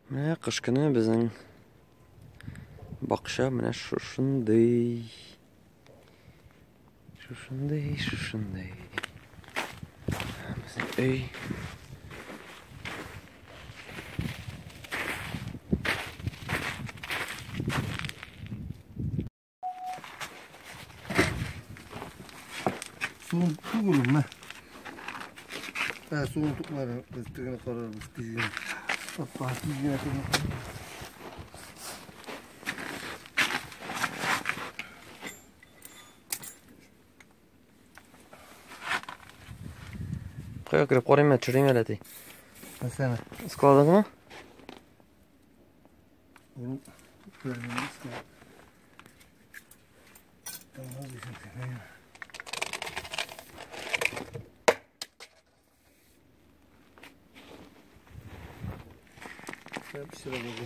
Міне қыш күні біздің бақша міне шушындай. Шушындай. Біздің үй. Суын түгілім ме? Суын түкмәрі өстігіні қарарымыз тезген. Апа, тезген әтігіні қарарымыз. Қойға кіріп қорайма, түрейме әләтей. Әсәне? Складың ма? Оның көргеніміз складың. Тамақ бешін тәмейін. Пішірі болды.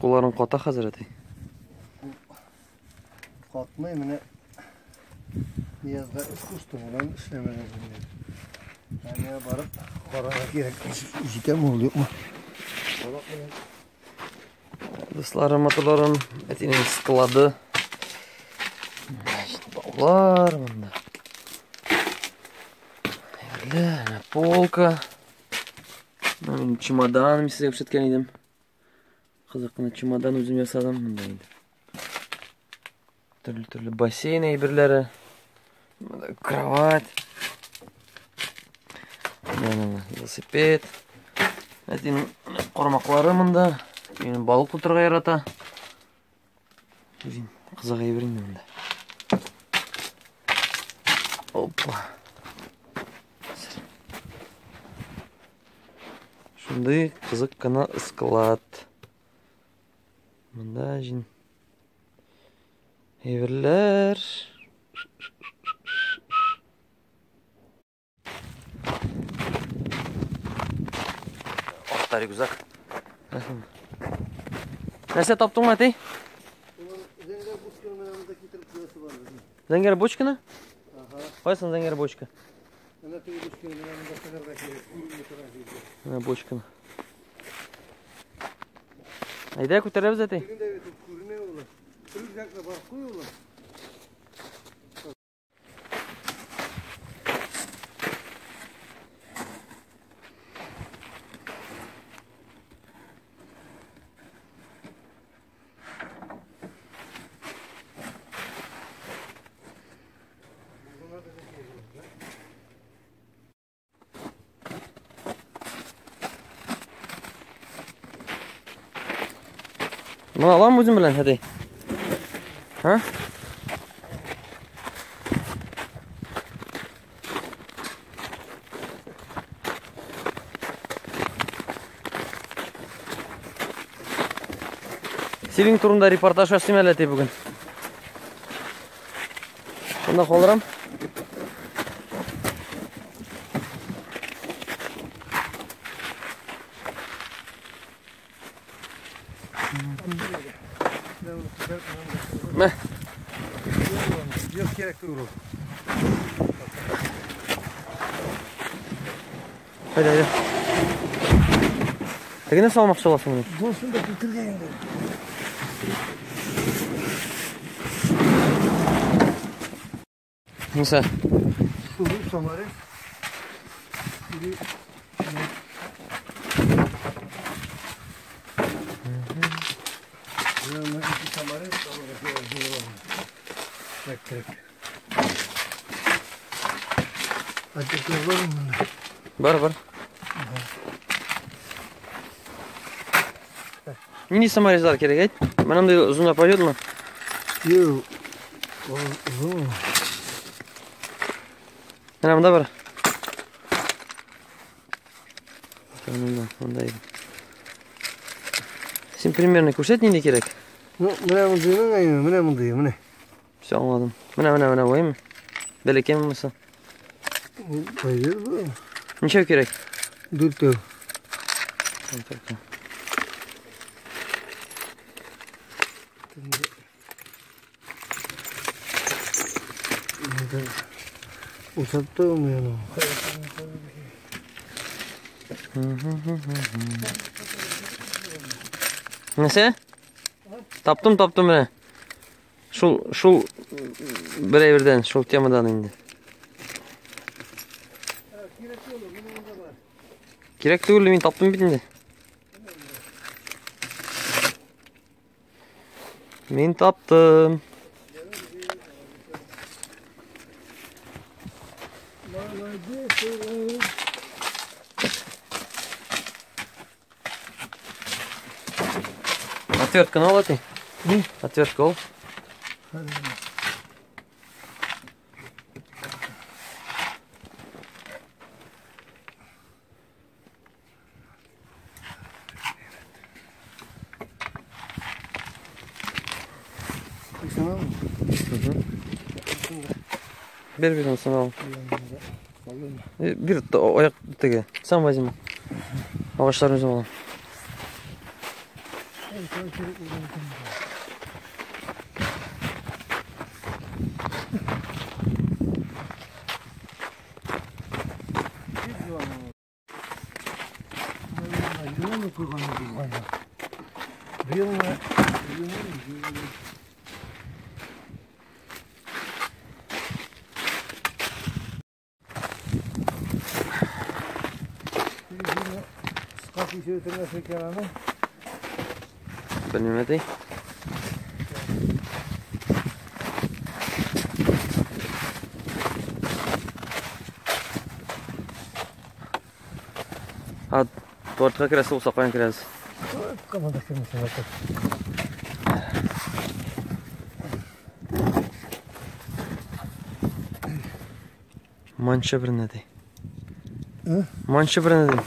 Қоларын қота қазір әтей. Қатмай міне Ниязға искусство olan işlemene bilmiyorum. Yani barıp қораға керек жетем ол yok mu? Достлары, моторларын әтейінің склады. Балалар мұнда. Әрлі, полка. Мен чемоданым сізге өпшеткен едім. Қызыққына чемодан өзім ясадым мұнда енді. Түрлі бассейн әйбірлері. Кровать. Велосипед. Әтейінің қормақлары мұнда. Мен балық тұтырға ярата. Қызық әйбірін мұнда. Опа. Шындай қызық қана склад. Мұнда жин әйбірлер. Ақтары күзақ. Нәрсе таптың ма, әтей? Зәңгер бочканы менамызда кетіріп қойасы бар. Зәңгер бочканы? Қойсын зәңгер бочка. Ана тегі бочканы менамызда қанарға керек. Бочканы. Айда көтереміз, әтей? Тегінде өтіп көріне олар. Түрік жақта барып қой олар. Мұны алам өзім білән, әтей? Ха? Сенің турында репортаж жасым әлі, әтей, бүгін. Сонда қолырам. Meh. Yok gerek yok. Haydi. Tegine salmakçı olasın bunu. Dostum da bitirgeyim de. Neyse. Sulu samarı. Biri Yanına iki samarı. Tek. Acıklar var mı bunda? Бар. Нені самариздар керек, айт? Манамдай ұзына пойдет ма? Yok. Uzun. Манамда бар. Сен примерно көрсет нені керек? Міне мұндайының айны, міне мұндайы, міне. Все, аңладым. Міне ойым. Бәлекем мұсы. Пойдет бұл. Нешеу керек? Дүртеу. Uzattım yani. Nese? Taptım beni. Şul bireyberden, şul temadan indi. Gerek değil, men taptım bitindi. Men taptım. Отвертка на лоты? Отвертка ол. Bir olsun al. Bir ayak tege. Sen возьми. Ağaçların özüm alalım. Bilmem Ha, tuvalete kirasi olsa koyan kirasi. Manşa bir ne dey? Manşa bir ne dey?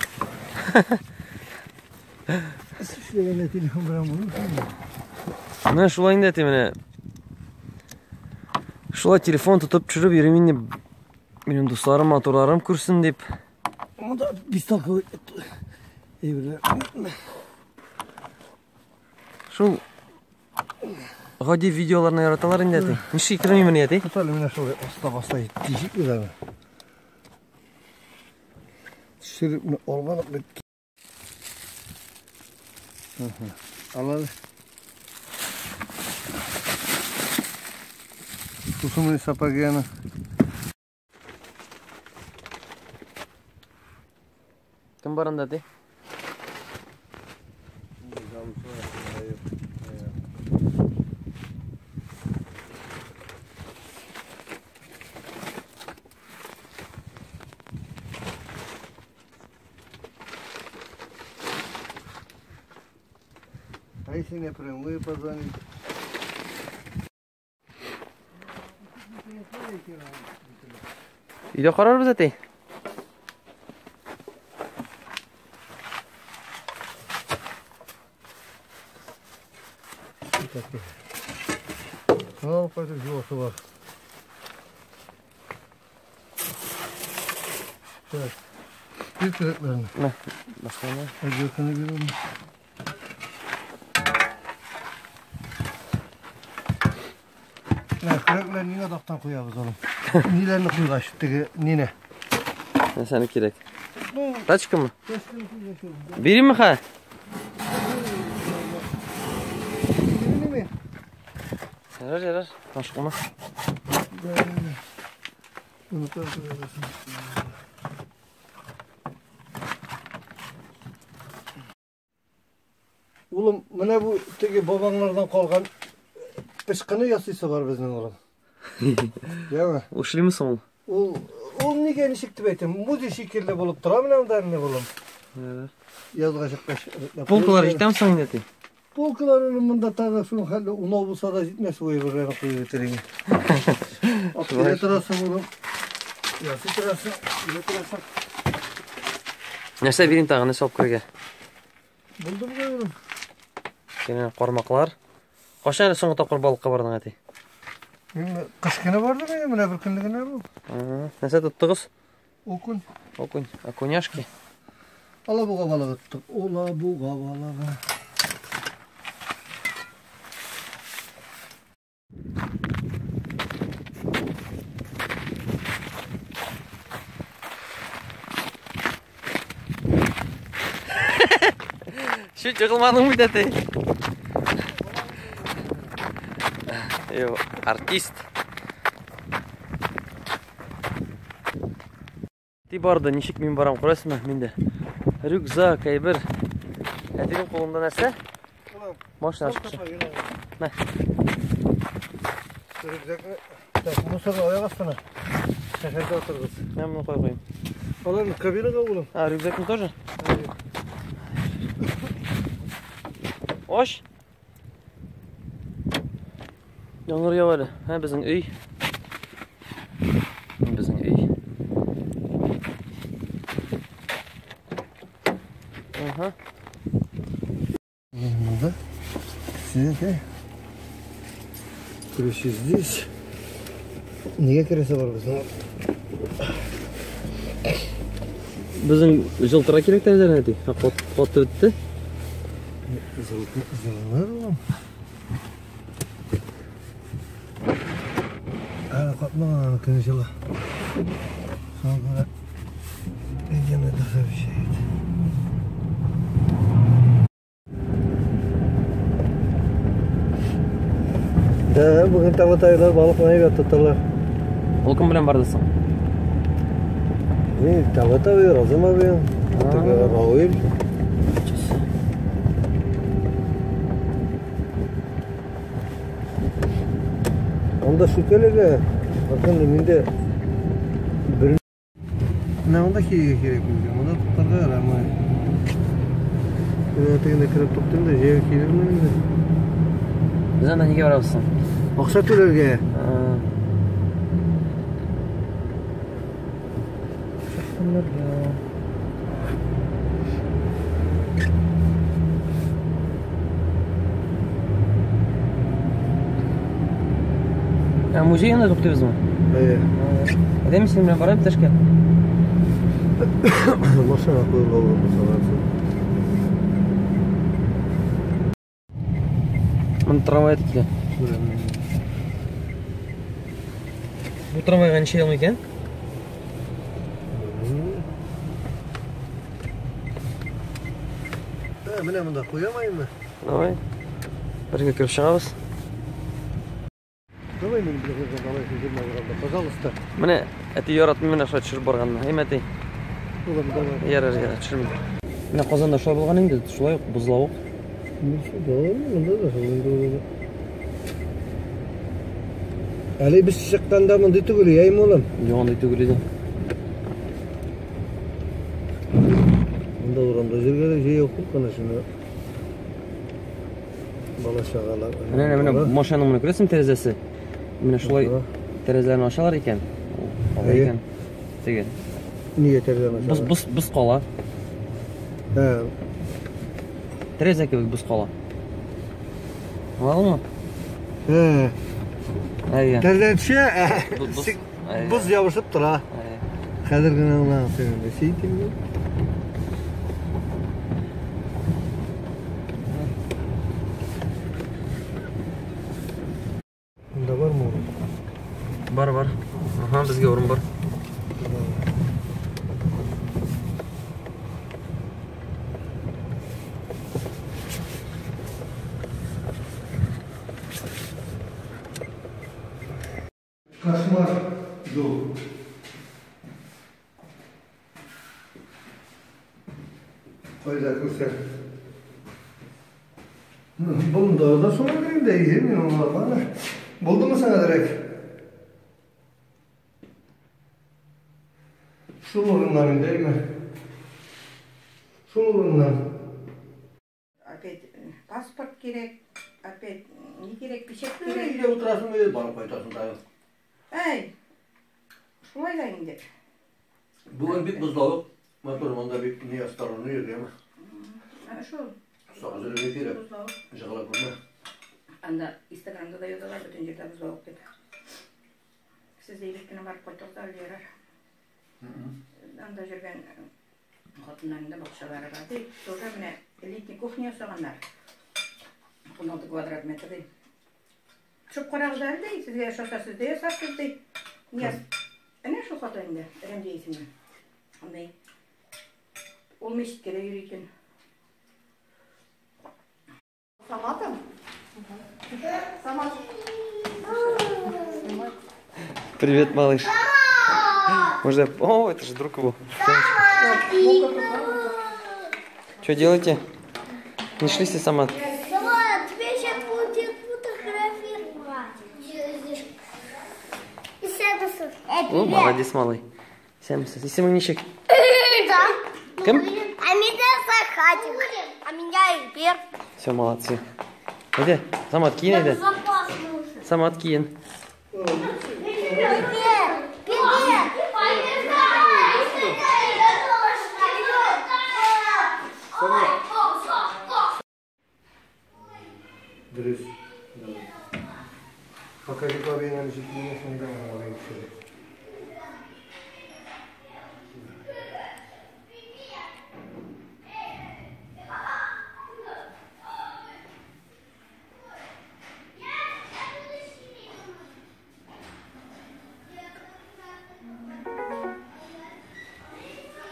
Ne şulayın da temine. Şulay telefon tutup çürüp yerimini benim dostlarım motorlarım kursun deyip. O da biz takı evre. Şu hadi videolarını yaratalar indi dey. Nişi kiremi ne dey? Tutalım yine şöyle basta dişik güzel. Sürüp olmalık bir. Alalım. Kusumunu sapagayana. Kim baranda dey? А если не прямые позвонить? Үйде қарарбыз әтей. Ну, пойдем животы var. Evet. Bir küreklerini. Ne? Başka ne? Acıkını bir onu. Ne küreklerini yine daptan koyarız oğlum. Nilerini koyuyorlar şu nine. Ne seni kirek? Taçkı mı? Biri mi ha? Birini mi? Yarar. Taşkı mı? Bunu koyuyorsun. Oğlum mene bu teki babanlardan kalkan pışkını yasıysa var bizden oğlum. Değil mi? Uşli misin oğlum? O negen işikti beytim. Muzi şekilde bulup duramıyorum da ne bulum. Yarar. Yazgaşık kaş. Pulkalar cidden misin dedi? Pulkalar ölümünde tabi şunu halde unu bulsa da gitmesi uyurur. Koyu getireyim. Atı yatırasın oğlum. Yatırasın. Neyse birin tağını sop kırge. Buldum da oğlum. Yine kormaklar. Kaçan soğuk takır balıkka bardın eti? Kış günü vardı mı? Mene bir günlüğüne bu. Neyse tuttuğuz? Okun. Okunyашки. Alabuğa balığı tuttuk. Alabuğa balığı. Şu çıkılmadın mı dedi? Yok, artist. Ti barda nişik min baram kurasma minde. Rükzak ayber. Etinim kolumda nese? Maşına çıkışı. Ne? Bunu sonra oya bastana. Seferde otururuz. Ben bunu koyayım. Olan kabine kavulum. Ha, rükzak mı тоже? Hoş. Yağmur yağıyor. Ha bizim öy. Bizim öy. Aha. Burada. Sizin de. Крыша здесь. Niye крыса var bizim? Bizim жылтыра керек тәріздер нәді. Қотты бітті. Zılınır oğlum. Hala kapma inşallah. Sonra yine daha bir şeydi. Bugün tavataylar balıklayıp tutarlar. Ол кім білен бардысың? Tavatay razım abi. Raul. Onda şu kelege. Bakın minde bir ne onda ki gerek yok. Onda tutarlar ama. Ben tekinde kırıp tuttum da jev gelir mi? Biz анда неге барабызсың? Aksa türerge. Музей анда тоқтайбыз ма? Әдем сен білен барайын ташқа? Машина koyulga olur sanarsın. Мұны трамвай тікілі. Bu tramvayga necha yil ekan? Mene bunda koyamayın mı? Давай. Бірге кіріп шығабыз. Давай мені bir kızım давай сіздің мағыранда, пожалуйста. Міне, әті яратым мен аша түшіріп барғанына. Еметей. Ulan давай. Ярар, түшірмей. Міне қазанда шой болған енді, шулай бұзылауық. Doğru mu? Bunda da doğru. Ali biz çıktan da mı ditu yayım oğlum? Yoğun ditu gülüydü. Bunda uğramda zirgede şey yok bana şimdi. Bala şağalar. Mine maşanın bunu görüyorsun terezesi. Mine şulay terezelerini aşağılar iken. Ola iken. Sige. Niye terezelerini aşağılar? Buz kola. He. Tereze gibi buz kola. Anladın mı? He. Aynen. Tereden şey Buz. buz yavuşup dur ha. Kadir gına ulan senin de şey değil mi? Bunda var mı oğlum? Бар. Aha bizge orun бар. Кошмар был. Hayda kızlar. Bunu da sonra benim de yiyemiyorum valla. Buldu mu sana direkt? Şu ürünlerin değil mi? Şu ürünler. Опять паспорт керек, опять не керек, печать İyi керек. de oturasın ve bana koytasın dayı. Ey, şulay da indi. Bugün bir buzdolabı. Motorumunda bir niye starlanıyor değil mi? Şu Sağızı öyle değil. buzdolabı. Jağla kurma. Anda Instagram'da da yazıyorlar bütün yerde buzdolabı dedi. Siz de bir güne barıp koyduğunuzda öyle yarar. Anda жүрген Қатынlarында бақшалары бар дейді. Тоже міне элитный кухня жасағандар. 16 квадрат метр дейді. Шып қарағыздар дейді, сізге шосасыз дейді, сасыз дейді. Әне шыл қатайында, әрімдейсің. Андай, ол мешітке де үйрейтін. Саматым? Самат. Привет, малыш. Можно... О, это же друг его. Что делаете? Не шлись ты сама? Самат, тебя сейчас будет фотографировать. О, молодец, малый. Семенничек. Да. Кем? А меня Сахатик. А меня Ильбер. Все, молодцы. Иди, Самат, кинь, иди. Самат, кинь. Дрысь. Покажи половину жития, не говори все.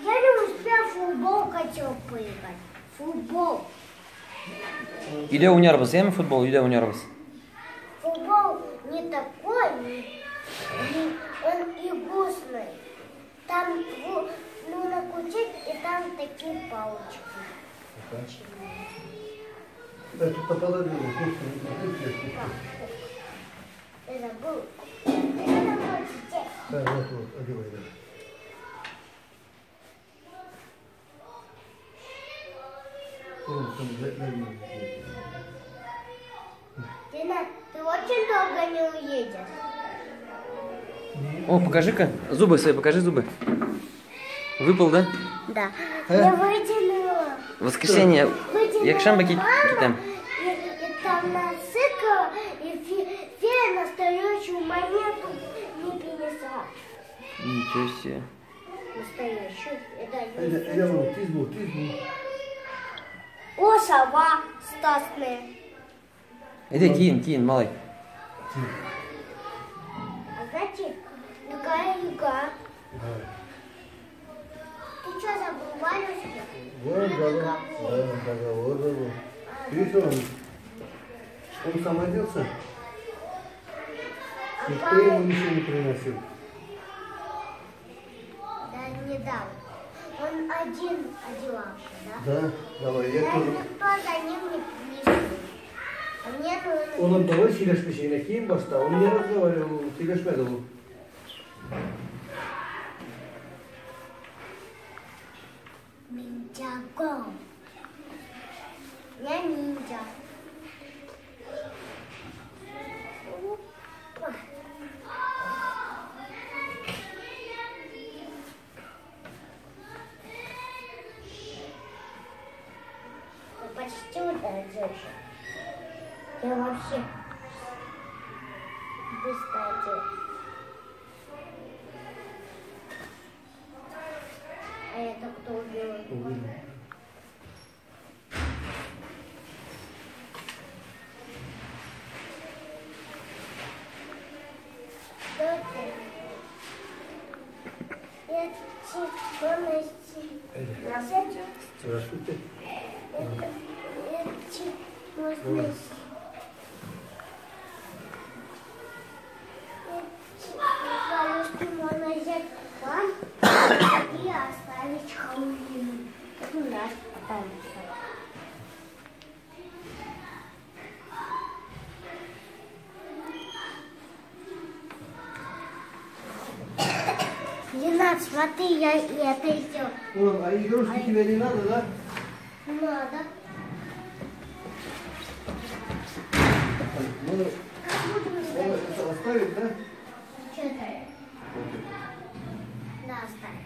Я не успел футбол хотел поиграть. Футбол. Үйде ойнарбыз, ем футбол, үйде ойнарбыз. Футбол не такой, он и вкусный. Там нужно крутить, и там такие палочки. Да, тут попадали. Я забыл. Это крутить. Да, вот, одевай, да. Дина, ты очень долго не уедешь. О, покажи-ка. Зубы свои, покажи зубы. Выпал, да? Да. Я вытянула. В воскресенье. Якшам баки там. И там насыкала, и фея настоящую монету не принесла. Ничего себе. Настоящую. Я вот, тизбу. О, сова стасная. Иди, кинь, малый. А знаете, такая яга. Ты что, забыл, Валюшка? Договор забыл. Видишь, он сам оделся? Никто ему ничего не приносил. Да, не дал. Он один одевался, да? Да, давай, я Да, тоже. никто за ним не пришел. А мне нужно... Он отдавай силаш печенье, кем башта, он не разговаривал, силаш медову. Ниндзяго. Я ниндзя. Опа. Я почти удержишь. Я вообще быстро одел. А это кто убил? Кто это? Это чипонности. Здравствуйте. Здравствуйте. Это чипонности. Пожалуйста, можно взять вам и оставить холодильник. У нас останется. Ренат, смотри, я это сделал. Вон, а игрушки тебе не надо, да? Надо. Ну, оставить, да? Что это? Да, оставь.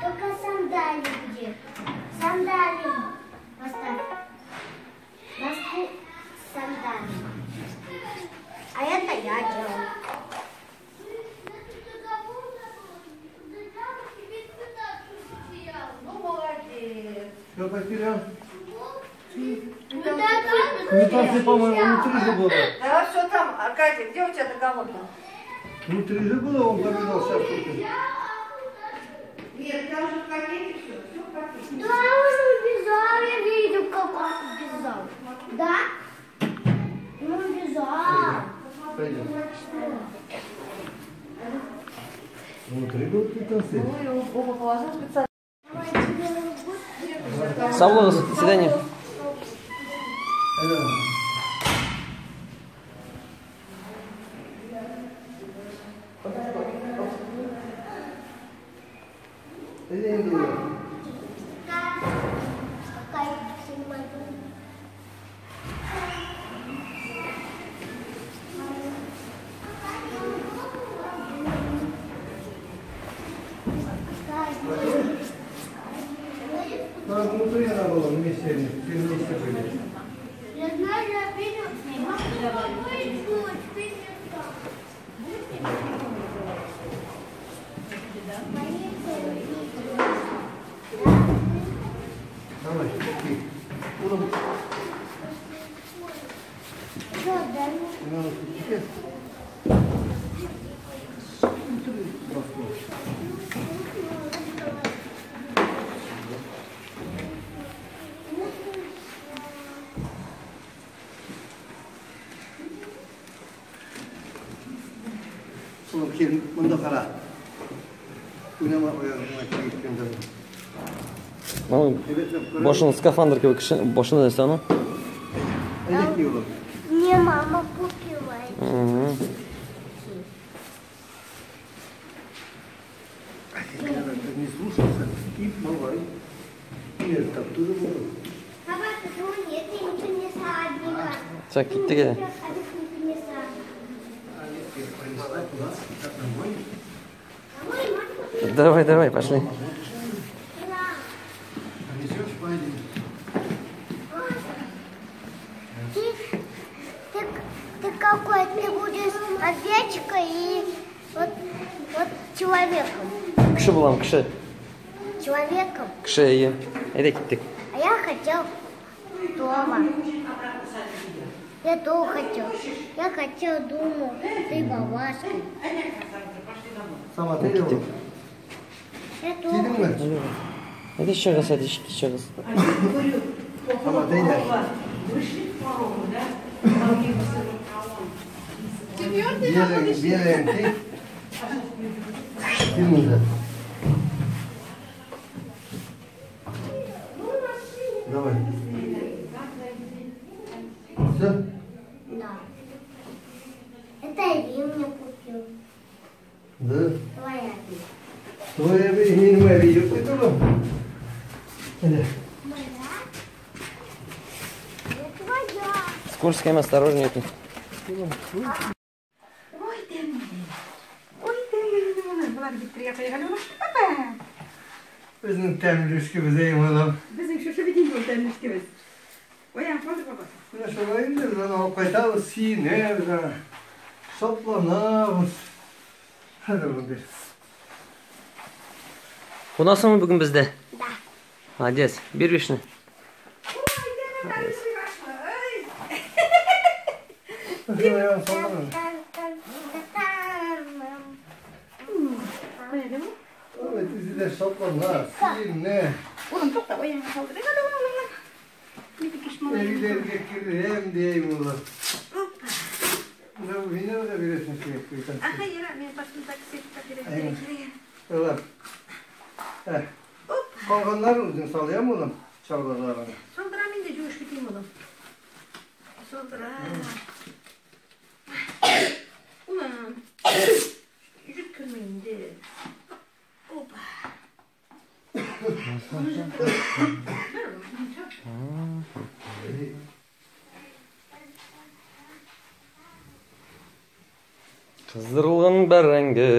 Только сандали где? Сандали поставь. Носки сандали. А это я делал. кирем. Квитан ты, по-моему, внутри же было. Да, что там, Аркадий, где у тебя договор-то? Внутри же было, он поменял сейчас только. Нет, там же в пакете все в пакете. Да, он убежал, я видел, как он убежал. Да? Он убежал. Пойдем. Внутри был квитан. Ну, его Бога положил специально. Sağ olun, до свидания. Там внутри она была, вместе были. Я знаю, я видел. Давай, иди. Уровень. Что, да? Не надо теперь. Sonra kelim bunda kara. Oynama oyarına keyif gönderin. Мама, бошын скафандр кебек бошына нерсе аны. Элек не olur. Не, мама купила. Когда ты не слушался, и бывай. Нет, так тоже было. Папа, почему нет? Я не принесла одника. Sen gitti gene. Я не принесла. А если принесла туда, как домой, Давай, давай, пошли. принесешь, пойдем. Ты какой? Ты будешь овечкой и вот человеком. Kışı bulalım, kışı. Человеком. Kışı iyi. Hadi gittik. А я хотел дома. Я тоже хотел. Я хотел дома с рыболовкой. Сама ты делала? Я Gidin тоже. mi? Hadi şurası, hadi şurası. Ama değil de. Беленький. Фильмы. Давай. Все? Да. Это Илья мне купил. Да. Твоя. Твоя минимая видео купила? Или? Моя? Это твоя. С Курским осторожнее. Ой, ты мне. Ой, ты мне. Bunlar gitti yapayım. Papa. Bizim temizlik bize adam. Bizim şu video oldu gibi. Oyan fazla baba. Ya şurayı da lan koytalı siner da. Soplanamız. Hadi bakalım. Bunası mı bugün bizde? Да. Hadi bir vişne. Şuraya sallanın. Evet, izle soplanlar. Siner. Oğlum çok da oyan kaldı. Ne kadar oğlum. Bir dikiş mi? Evleri getirdi hem diyeyim ulan. Ne bu yine de bir resim şey yapıyor. Aha yara ben başım taksi Aynen. takdir. Öyle. Heh. Kalkanlar uzun salıyor mu oğlum? Çalgılarını. Sonra ben de coş biteyim oğlum. Sonra. Ulan. Yüzük kırmayayım de. Opa. Kızdırılgan bərəngi